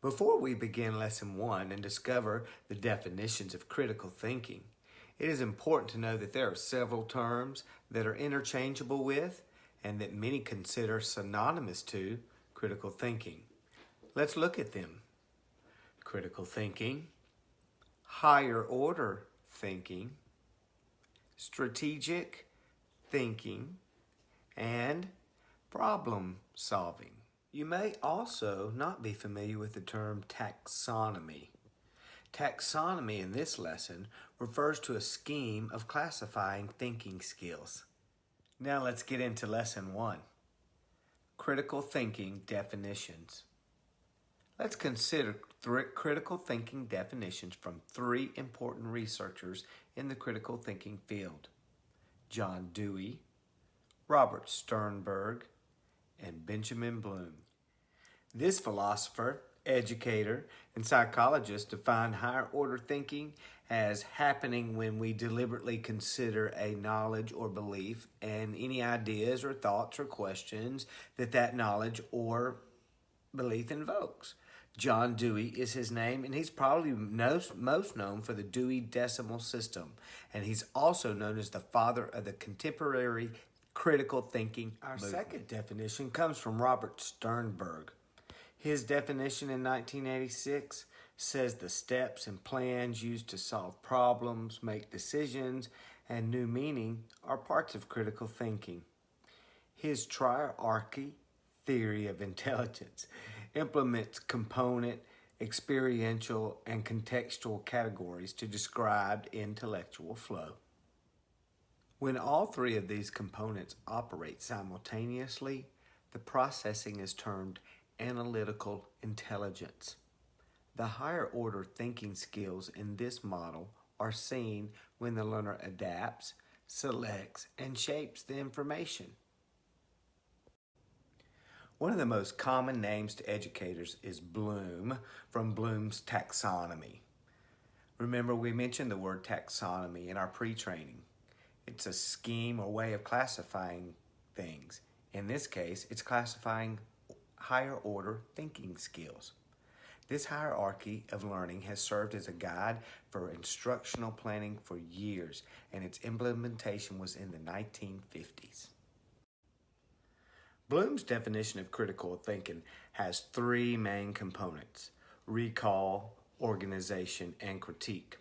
Before we begin Lesson 1 and discover the definitions of critical thinking, it is important to know that there are several terms that are interchangeable with and that many consider synonymous to critical thinking. Let's look at them. Critical thinking, higher order thinking, strategic thinking, and problem solving. You may also not be familiar with the term taxonomy. Taxonomy in this lesson refers to a scheme of classifying thinking skills. Now let's get into Lesson 1. Critical thinking definitions. Let's consider critical thinking definitions from three important researchers in the critical thinking field: John Dewey, Robert Sternberg, and Benjamin Bloom. This philosopher, educator, and psychologist defined higher order thinking as happening when we deliberately consider a knowledge or belief and any ideas or thoughts or questions that knowledge or belief invokes. John Dewey is his name, and he's probably most known for the Dewey Decimal System, and he's also known as the father of the contemporary critical thinking movement. Our second definition comes from Robert Sternberg. His definition in 1986 says the steps and plans used to solve problems, make decisions, and new meaning are parts of critical thinking. His triarchy theory of intelligence implements component, experiential, and contextual categories to describe intellectual flow. When all three of these components operate simultaneously, the processing is termed analytical intelligence. The higher order thinking skills in this model are seen when the learner adapts, selects, and shapes the information. One of the most common names to educators is Bloom from Bloom's taxonomy. Remember, we mentioned the word taxonomy in our pre-training. It's a scheme or way of classifying things. In this case, it's classifying higher order thinking skills. This hierarchy of learning has served as a guide for instructional planning for years, and its implementation was in the 1950s. Bloom's definition of critical thinking has three main components: recall, organization, and critique.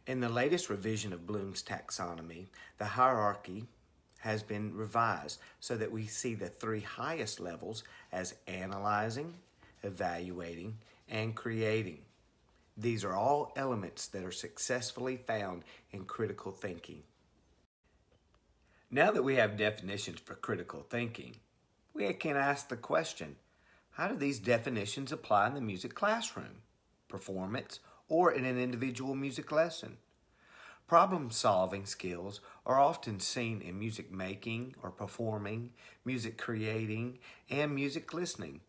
In the latest revision of Bloom's taxonomy, the hierarchy has been revised so that we see the three highest levels as analyzing, evaluating, and creating. These are all elements that are successfully found in critical thinking. Now that we have definitions for critical thinking, we can ask the question, how do these definitions apply in the music classroom, performance, or in an individual music lesson? Problem-solving skills are often seen in music making or performing, music creating, and music listening.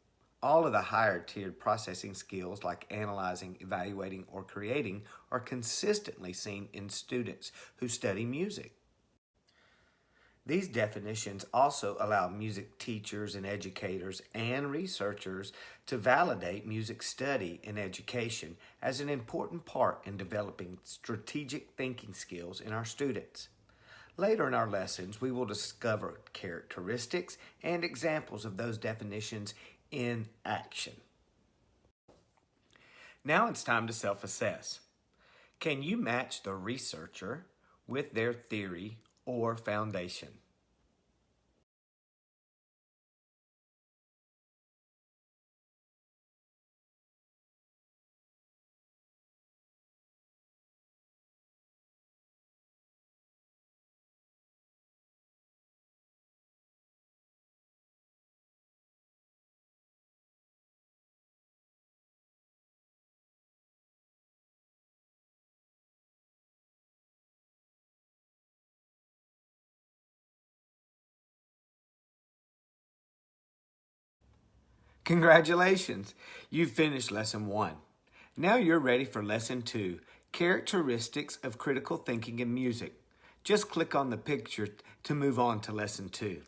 All of the higher-tiered processing skills like analyzing, evaluating, or creating are consistently seen in students who study music. These definitions also allow music teachers and educators and researchers to validate music study and education as an important part in developing strategic thinking skills in our students. Later in our lessons, we will discover characteristics and examples of those definitions in action. Now it's time to self-assess. Can you match the researcher with their theory or foundation? Congratulations! You've finished Lesson 1. Now you're ready for Lesson 2, Characteristics of Critical Thinking in Music. Just click on the picture to move on to Lesson 2.